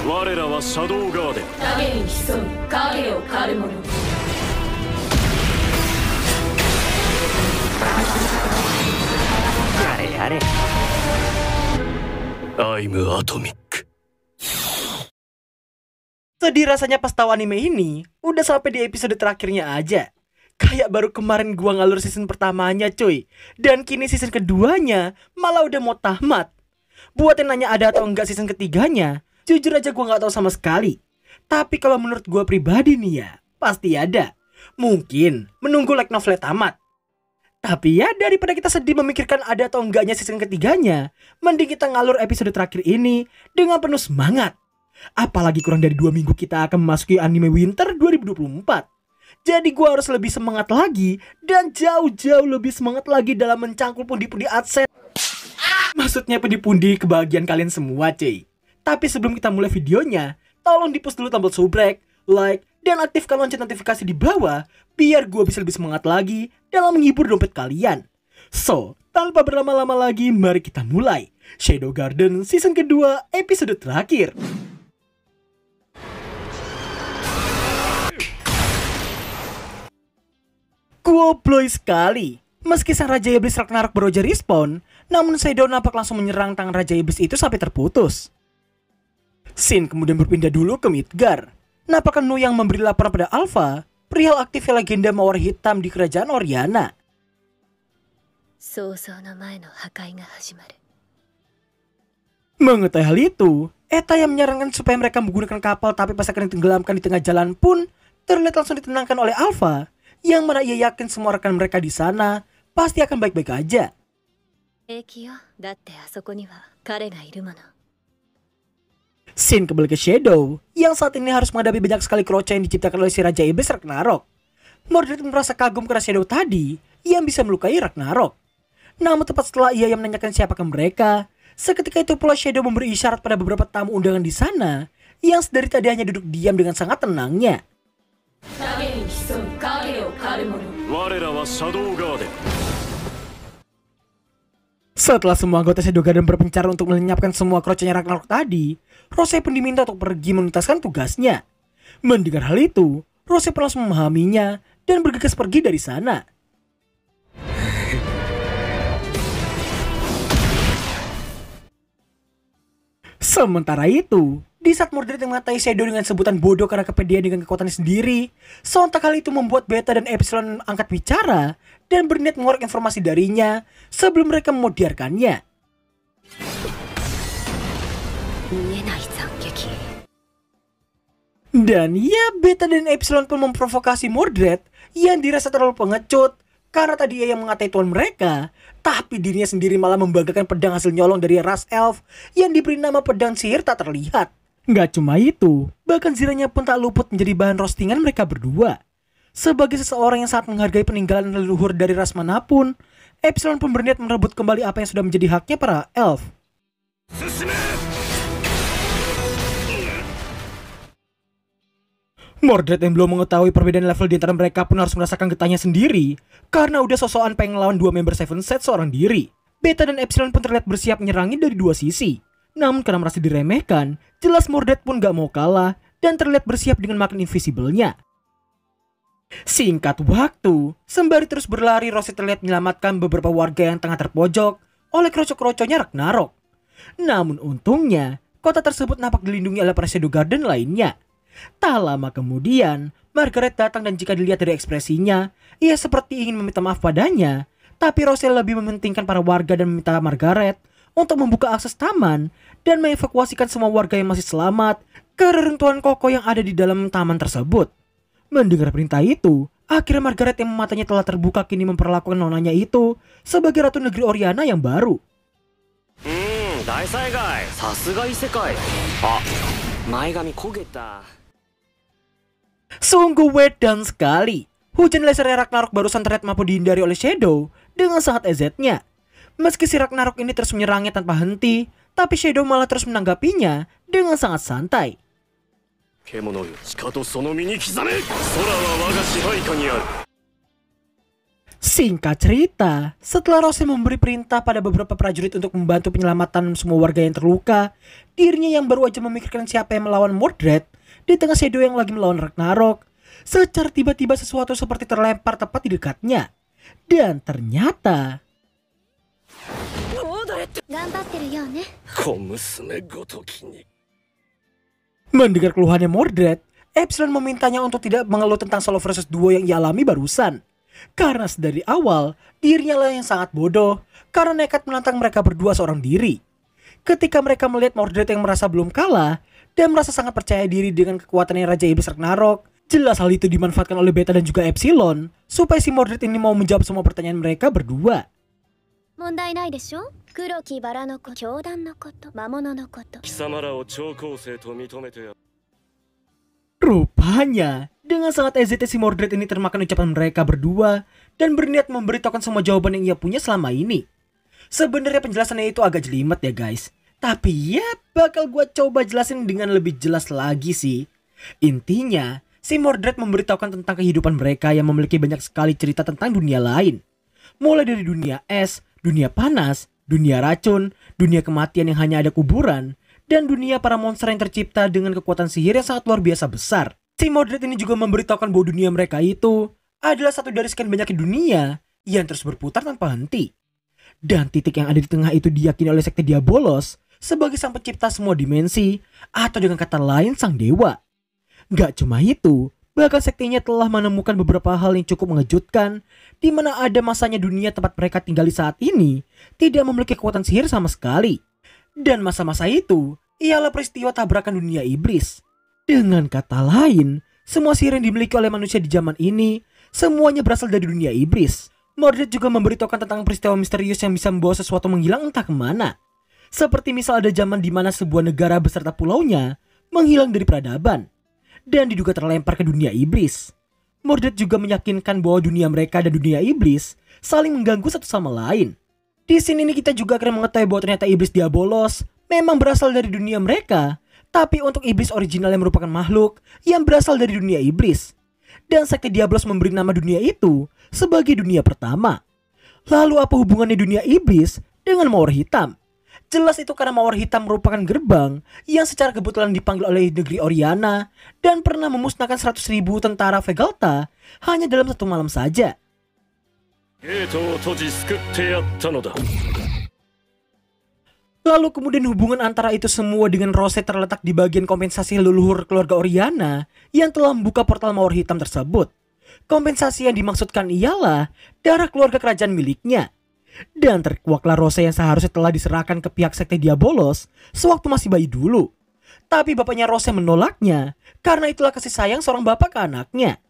我らはシャドウガーデン。影に潜む影を狩る者。やれやれ。I'm Atomic. Sedih rasanya pas tahu anime ini udah sampai di episode terakhirnya aja. Kayak baru kemarin gua ngalur season pertamanya cuy. Dan kini season keduanya malah udah mau tamat. Buat yang nanya ada atau enggak season ketiganya, jujur aja gua gak tahu sama sekali. Tapi kalau menurut gua pribadi nih ya, pasti ada. Mungkin menunggu light novel tamat. Tapi ya daripada kita sedih memikirkan ada atau enggaknya season ketiganya, mending kita ngalur episode terakhir ini dengan penuh semangat. Apalagi kurang dari 2 minggu kita akan memasuki anime Winter 2024. Jadi gua harus lebih semangat lagi dan jauh-jauh lebih semangat lagi dalam mencangkul pundi-pundi adsense. Maksudnya pundi-pundi kebahagiaan kalian semua cuy. Tapi sebelum kita mulai videonya, tolong di-push dulu tombol subrek, like, dan aktifkan lonceng notifikasi di bawah biar gua bisa lebih semangat lagi dalam menghibur dompet kalian. So, tanpa berlama-lama lagi, mari kita mulai Shadow Garden season kedua episode terakhir. Gobloy sekali. Meski sang Raja Iblis Ragnarok baru aja respawn, namun Shadow nampak langsung menyerang tangan Raja Iblis itu sampai terputus. Shin kemudian berpindah dulu ke Midgar. Nampakkan Nu yang memberi laporan pada Alpha perihal aktifnya legenda mawar hitam di kerajaan Oriana. Mengetahui hal itu, Eta yang menyarankan supaya mereka menggunakan kapal tapi pas akan ditenggelamkan di tengah jalan pun terlihat langsung ditenangkan oleh Alpha, yang mana ia yakin semua rekan mereka di sana pasti akan baik-baik aja. Shin kembali ke Shadow, yang saat ini harus menghadapi banyak sekali keroca yang diciptakan oleh si Raja Iblis Ragnarok. Mordred merasa kagum karena Shadow tadi yang bisa melukai Ragnarok. Namun tepat setelah ia yang menanyakan siapakah mereka, seketika itu pula Shadow memberi isyarat pada beberapa tamu undangan di sana yang sedari tadi hanya duduk diam dengan sangat tenangnya. Setelah semua anggota Shadow Garden berpencar untuk melenyapkan semua kroconya Ragnarok tadi, Rose pun diminta untuk pergi menuntaskan tugasnya. Mendengar hal itu, Rose pun langsung memahaminya dan bergegas pergi dari sana. Sementara itu, di saat Mordred mengatai Shadow dengan sebutan bodoh karena kepedean dengan kekuatannya sendiri, sontak hal itu membuat Beta dan Epsilon angkat bicara dan berniat mengorek informasi darinya sebelum mereka memodiarkannya. Dan ya, Beta dan Epsilon pun memprovokasi Mordred yang dirasa terlalu pengecut karena tadi ia yang mengatai tuan mereka, tapi dirinya sendiri malah membanggakan pedang hasil nyolong dari ras elf yang diberi nama pedang sihir tak terlihat. Nggak cuma itu, bahkan ziranya pun tak luput menjadi bahan roastingan mereka berdua. Sebagai seseorang yang sangat menghargai peninggalan leluhur dari ras manapun, Epsilon pun berniat merebut kembali apa yang sudah menjadi haknya para elf. Mordred yang belum mengetahui perbedaan level di antara mereka pun harus merasakan getahnya sendiri karena udah sosokan pengen lawan 2 member Seven Set seorang diri. Beta dan Epsilon pun terlihat bersiap menyerangin dari 2 sisi. Namun karena merasa diremehkan, jelas Mordred pun gak mau kalah dan terlihat bersiap dengan makin invisible-nya. Singkat waktu, sembari terus berlari, Rose terlihat menyelamatkan beberapa warga yang tengah terpojok oleh kroco-kroconya Ragnarok. Namun untungnya, kota tersebut nampak dilindungi oleh para Shadow Garden lainnya. Tak lama kemudian, Margaret datang dan jika dilihat dari ekspresinya, ia seperti ingin meminta maaf padanya. Tapi Rose lebih mementingkan para warga dan meminta Margaret untuk membuka akses taman dan mengevakuasikan semua warga yang masih selamat ke reruntuhan kokoh yang ada di dalam taman tersebut. Mendengar perintah itu, akhirnya Margaret yang matanya telah terbuka kini memperlakukan nonanya itu sebagai ratu negeri Oriana yang baru. Sungguh wedan sekali. Hujan laser Ragnarok barusan terlihat mampu dihindari oleh Shadow dengan sangat ezetnya. Meski si Ragnarok ini terus menyerangnya tanpa henti, tapi Shadow malah terus menanggapinya dengan sangat santai. Singkat cerita, setelah Rose memberi perintah pada beberapa prajurit untuk membantu penyelamatan semua warga yang terluka dirinya yang baru aja memikirkan siapa yang melawan Mordred di tengah Shadow yang lagi melawan Ragnarok. Secara tiba-tiba sesuatu seperti terlempar tepat di dekatnya. Dan ternyata 頑張ってるようね 小娘ごときに mendengar keluhannya Mordred, Epsilon memintanya untuk tidak mengeluh tentang solo versus duo yang ia alami barusan. Karena sedari awal, dirinya lah yang sangat bodoh karena nekat menantang mereka berdua seorang diri. Ketika mereka melihat Mordred yang merasa belum kalah dan merasa sangat percaya diri dengan kekuatannya Raja Iblis Ragnarok, jelas hal itu dimanfaatkan oleh Beta dan juga Epsilon supaya si Mordred ini mau menjawab semua pertanyaan mereka berdua. 問題ないでしょ黒きバラの子教団のこと魔物のこと貴様らを超高生と認めてや Rupanya, dengan sangat EZT si Mordred ini termakan ucapan mereka berdua dan berniat memberitahukan semua jawaban yang ia punya selama ini. Sebenarnya penjelasannya itu agak jelimet ya guys, tapi ya bakal gua coba jelasin dengan lebih jelas lagi sih. Intinya, si Mordred memberitahukan tentang kehidupan mereka yang memiliki banyak sekali cerita tentang dunia lain. Mulai dari dunia es, dunia panas, dunia racun, dunia kematian yang hanya ada kuburan, dan dunia para monster yang tercipta dengan kekuatan sihir yang sangat luar biasa besar. Si Mordred ini juga memberitahukan bahwa dunia mereka itu adalah satu dari sekian banyak dunia yang terus berputar tanpa henti. Dan titik yang ada di tengah itu diyakini oleh sekte Diabolos sebagai sang pencipta semua dimensi, atau dengan kata lain sang dewa. Gak cuma itu, bahkan sektenya telah menemukan beberapa hal yang cukup mengejutkan, di mana ada masanya dunia tempat mereka tinggal di saat ini tidak memiliki kekuatan sihir sama sekali. Dan masa-masa itu ialah peristiwa tabrakan dunia iblis. Dengan kata lain, semua sihir yang dimiliki oleh manusia di zaman ini semuanya berasal dari dunia iblis. Mordred juga memberitahukan tentang peristiwa misterius yang bisa membawa sesuatu menghilang entah kemana. Seperti misal ada zaman di mana sebuah negara beserta pulaunya menghilang dari peradaban dan diduga terlempar ke dunia iblis. Mordred juga meyakinkan bahwa dunia mereka dan dunia iblis saling mengganggu satu sama lain. Di sini nih kita juga akan mengetahui bahwa ternyata iblis Diabolos memang berasal dari dunia mereka, tapi untuk iblis original yang merupakan makhluk yang berasal dari dunia iblis. Dan sekte Diabolos memberi nama dunia itu sebagai dunia pertama. Lalu apa hubungannya dunia iblis dengan Mawar Hitam? Jelas itu karena Mawar Hitam merupakan gerbang yang secara kebetulan dipanggil oleh negeri Oriana dan pernah memusnahkan 100.000 tentara Vegalta hanya dalam satu malam saja. ゲートを閉じ救ってやったのだ Lalu kemudian hubungan antara itu semua dengan Rose terletak di bagian kompensasi leluhur keluarga Oriana yang telah membuka portal Mawar Hitam tersebut. Kompensasi yang dimaksudkan ialah darah keluarga kerajaan miliknya. Dan terkuaklah Rose yang seharusnya telah diserahkan ke pihak sekte Diabolos sewaktu masih bayi dulu. Tapi bapaknya Rose menolaknya karena itulah kasih sayang seorang bapak ke anaknya.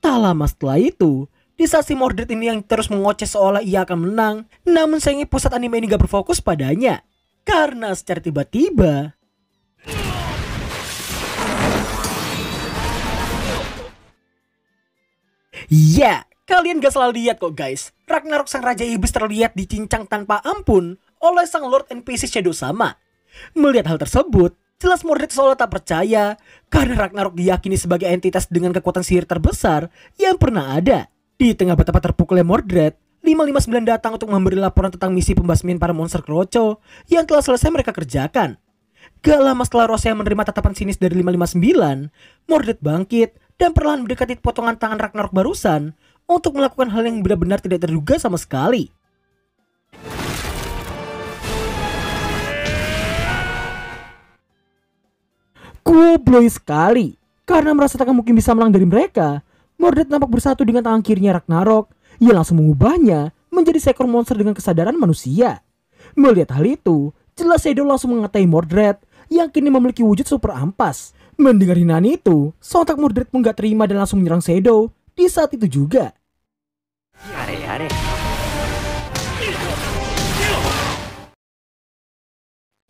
Tak lama setelah itu, di saat si Mordred ini yang terus mengoceh seolah ia akan menang, namun sayangnya pusat anime ini gak berfokus padanya. Karena secara tiba-tiba ya, kalian gak salah lihat kok guys. Ragnarok sang Raja Iblis terlihat dicincang tanpa ampun oleh sang Lord NPC Shadow sama. Melihat hal tersebut, jelas Mordred seolah tak percaya karena Ragnarok diyakini sebagai entitas dengan kekuatan sihir terbesar yang pernah ada. Di tengah betapa terpukulnya Mordred, 559 datang untuk memberi laporan tentang misi pembasmian para monster Kroco yang telah selesai mereka kerjakan. Gak lama setelah Rose yang menerima tatapan sinis dari 559, Mordred bangkit dan perlahan mendekati potongan tangan Ragnarok barusan untuk melakukan hal yang benar-benar tidak terduga sama sekali. Goblok sekali, karena merasa tak mungkin bisa menang dari mereka, Mordred nampak bersatu dengan tangan kirinya Ragnarok. Ia langsung mengubahnya menjadi seekor monster dengan kesadaran manusia. Melihat hal itu, jelas Shadow langsung mengatai Mordred yang kini memiliki wujud super ampas. Mendengar hinaan itu, sontak Mordred pun gak terima dan langsung menyerang Shadow di saat itu juga.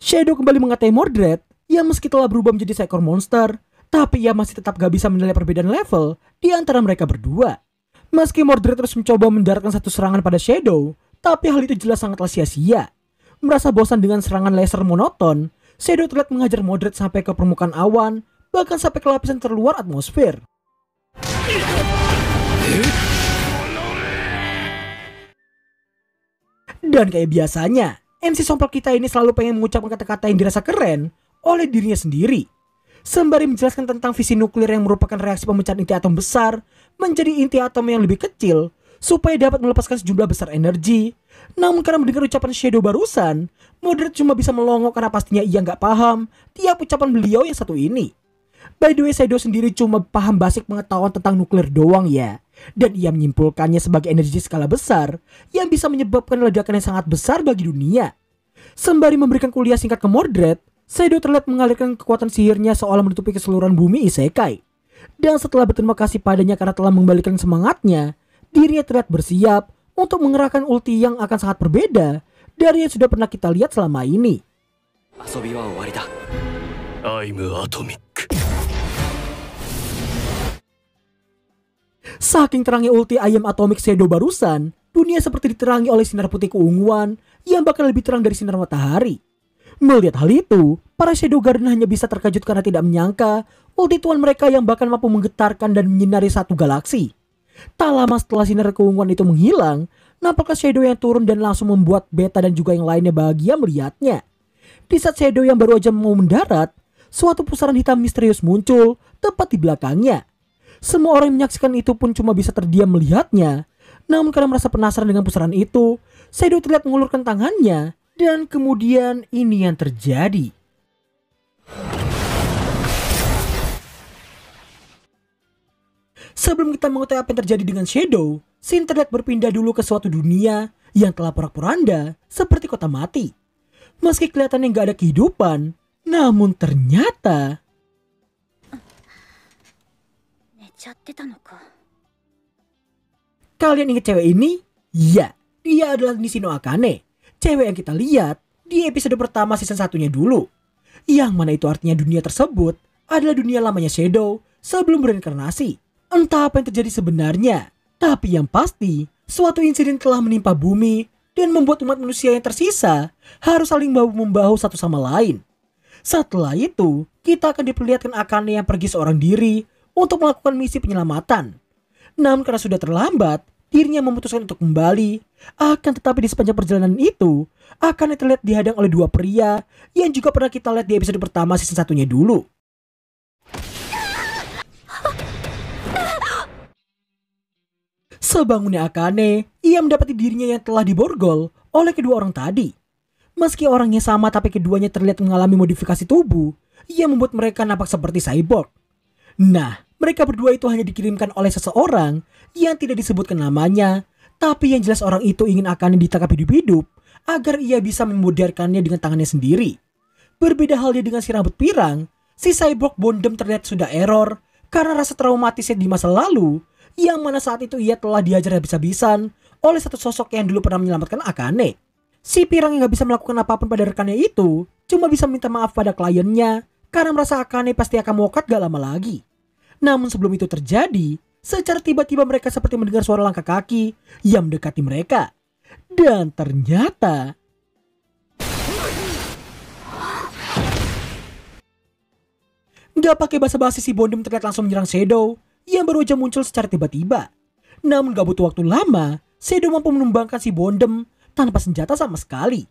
Shadow kembali mengatai Mordred yang meski telah berubah menjadi seekor monster, tapi ia masih tetap gak bisa menilai perbedaan level di antara mereka berdua. Meski Mordred terus mencoba mendaratkan satu serangan pada Shadow, tapi hal itu jelas sangatlah sia-sia. Merasa bosan dengan serangan laser monoton, Shadow terlihat mengajar Mordred sampai ke permukaan awan, bahkan sampai ke lapisan terluar atmosfer. Dan kayak biasanya, MC Sompral kita ini selalu pengen mengucapkan kata-kata yang dirasa keren oleh dirinya sendiri. Sembari menjelaskan tentang fisi nuklir yang merupakan reaksi pemecahan inti atom besar menjadi inti atom yang lebih kecil supaya dapat melepaskan sejumlah besar energi. Namun karena mendengar ucapan Shadow barusan, Moderate cuma bisa melongo karena pastinya ia nggak paham tiap ucapan beliau yang satu ini. By the way, Shadow sendiri cuma paham basic pengetahuan tentang nuklir doang ya. Dan ia menyimpulkannya sebagai energi skala besar yang bisa menyebabkan ledakan yang sangat besar bagi dunia. Sembari memberikan kuliah singkat ke Mordred, Shadow terlihat mengalirkan kekuatan sihirnya seolah menutupi keseluruhan bumi isekai. Dan setelah berterima kasih padanya karena telah mengembalikan semangatnya, dirinya terlihat bersiap untuk mengerahkan ulti yang akan sangat berbeda dari yang sudah pernah kita lihat selama ini. I'm atomic. Saking terangnya ulti ayam Atomic Shadow barusan, dunia seperti diterangi oleh sinar putih keunguan yang bahkan lebih terang dari sinar matahari. Melihat hal itu, para Shadow Garden hanya bisa terkejut karena tidak menyangka ulti tuan mereka yang bahkan mampu menggetarkan dan menyinari satu galaksi. Tak lama setelah sinar keunguan itu menghilang, nampaklah Shadow yang turun dan langsung membuat Beta dan juga yang lainnya bahagia melihatnya. Di saat Shadow yang baru aja mau mendarat, suatu pusaran hitam misterius muncul tepat di belakangnya. Semua orang yang menyaksikan itu pun cuma bisa terdiam melihatnya. Namun karena merasa penasaran dengan pusaran itu, Shadow terlihat mengulurkan tangannya. Dan kemudian ini yang terjadi. Sebelum kita mengetahui apa yang terjadi dengan Shadow, scene terlihat berpindah dulu ke suatu dunia yang telah porak-poranda seperti kota mati. Meski kelihatannya nggak ada kehidupan, namun ternyata kalian ingat cewek ini? Ya, dia adalah Nishino Akane, cewek yang kita lihat di episode pertama season 1-nya dulu. Yang mana itu artinya dunia tersebut adalah dunia lamanya Shadow sebelum bereinkarnasi. Entah apa yang terjadi sebenarnya, tapi yang pasti suatu insiden telah menimpa bumi dan membuat umat manusia yang tersisa harus saling bahu-membahu satu sama lain. Setelah itu, kita akan diperlihatkan Akane yang pergi seorang diri untuk melakukan misi penyelamatan. Namun karena sudah terlambat, dirinya memutuskan untuk kembali. Akan tetapi di sepanjang perjalanan itu, Akane terlihat dihadang oleh dua pria yang juga pernah kita lihat di episode pertama season 1-nya dulu. Sebangunnya Akane, ia mendapati dirinya yang telah diborgol oleh kedua orang tadi. Meski orangnya sama tapi keduanya terlihat mengalami modifikasi tubuh yang membuat mereka nampak seperti cyborg. Nah, mereka berdua itu hanya dikirimkan oleh seseorang yang tidak disebutkan namanya, tapi yang jelas orang itu ingin Akane ditangkap hidup-hidup agar ia bisa memudarkannya dengan tangannya sendiri. Berbeda halnya dengan si rambut pirang, si cyborg Bondem terlihat sudah error karena rasa traumatisnya di masa lalu, yang mana saat itu ia telah diajar habis-habisan oleh satu sosok yang dulu pernah menyelamatkan Akane. Si pirang yang gak bisa melakukan apapun pada rekannya itu cuma bisa minta maaf pada kliennya karena merasa Akane pasti akan mokat gak lama lagi. Namun sebelum itu terjadi, secara tiba-tiba mereka seperti mendengar suara langkah kaki yang mendekati mereka. Dan ternyata gak pakai basa-basi, si Bondem terlihat langsung menyerang Shadow yang baru aja muncul secara tiba-tiba. Namun gak butuh waktu lama, Shadow mampu menumbangkan si Bondem tanpa senjata sama sekali.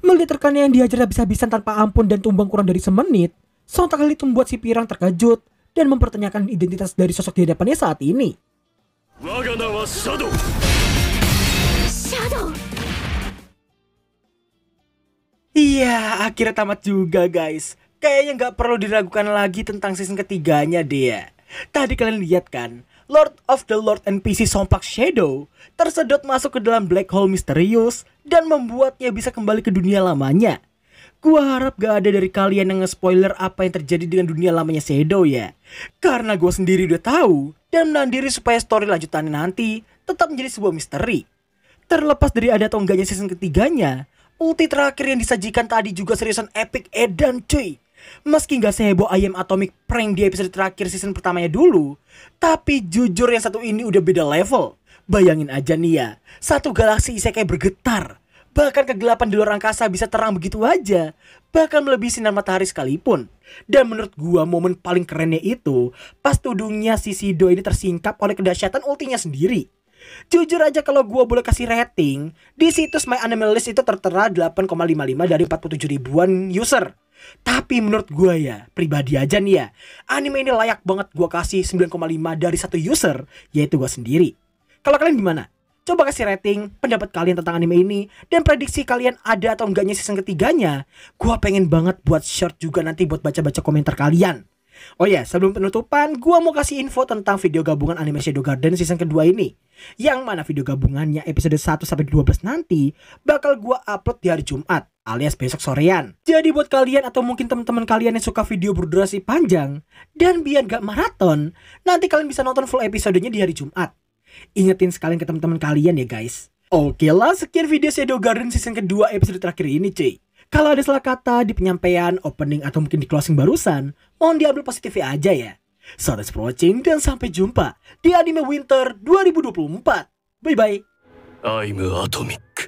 Melihat rekannya yang dihajar habis-habisan tanpa ampun dan tumbang kurang dari semenit, sontak hal itu membuat si pirang terkejut dan mempertanyakan identitas dari sosok di hadapannya saat ini. Shadow. Iya, akhirnya tamat juga guys. Kayaknya nggak perlu diragukan lagi tentang season ketiganya deh ya. Tadi kalian lihat kan, Lord of the Lord NPC Sompak Shadow tersedot masuk ke dalam black hole misterius dan membuatnya bisa kembali ke dunia lamanya. Gua harap gak ada dari kalian yang nge-spoiler apa yang terjadi dengan dunia lamanya Shadow ya. Karena gua sendiri udah tahu dan menahan diri supaya story lanjutannya nanti tetap menjadi sebuah misteri. Terlepas dari ada atau enggaknya season ketiganya, ulti terakhir yang disajikan tadi juga seriusan epic edan cuy. Meski gak seheboh ayam Atomic prank di episode terakhir season pertamanya dulu, tapi jujur yang satu ini udah beda level. Bayangin aja nih ya, satu galaksi isekai bergetar. Bahkan kegelapan di luar angkasa bisa terang begitu aja, bahkan melebihi sinar matahari sekalipun. Dan menurut gua momen paling kerennya itu pas tudungnya si Shido ini tersingkap oleh kedahsyatan ultinya sendiri. Jujur aja kalau gue boleh kasih rating, di situs My Anime List itu tertera 8,55 dari 47 ribuan user. Tapi menurut gue ya, pribadi aja nih ya, anime ini layak banget gue kasih 9,5 dari satu user, yaitu gue sendiri. Kalau kalian gimana? Coba kasih rating, pendapat kalian tentang anime ini, dan prediksi kalian ada atau enggaknya season ketiganya. Gua pengen banget buat short juga nanti buat baca-baca komentar kalian. Oh ya, sebelum penutupan, gua mau kasih info tentang video gabungan anime Shadow Garden season kedua ini. Yang mana video gabungannya episode 1-12 nanti bakal gua upload di hari Jumat, alias besok sorean. Jadi buat kalian atau mungkin teman-teman kalian yang suka video berdurasi panjang, dan biar gak maraton, nanti kalian bisa nonton full episodenya di hari Jumat. Ingetin sekalian ke teman-teman kalian ya guys. Oke lah, sekian video Shadow Garden season kedua episode terakhir ini cuy. Kalau ada salah kata di penyampaian, opening, atau mungkin di closing barusan, mohon diambil positifnya aja ya. So thanks for watching dan sampai jumpa di Anime Winter 2024. Bye bye. I'm Atomic.